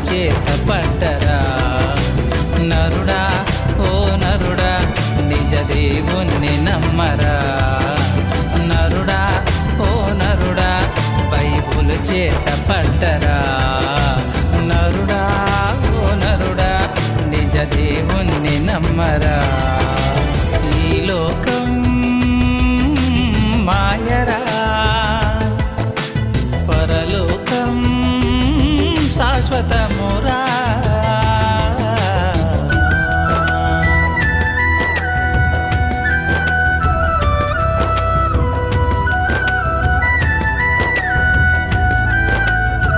చేత పట్టరా. నరుడా ఓ నరుడా నిజ దేవుణ్ణి నమ్మరా. నరుడా ఓ నరుడా బైబుల్ చేత పట్టరా. నరుడా ఓ నరుడా నిజ దేవుణ్ణి నమ్మరా. ఈ లోకం మాయరా, పరలోకం శాశ్వతమురా.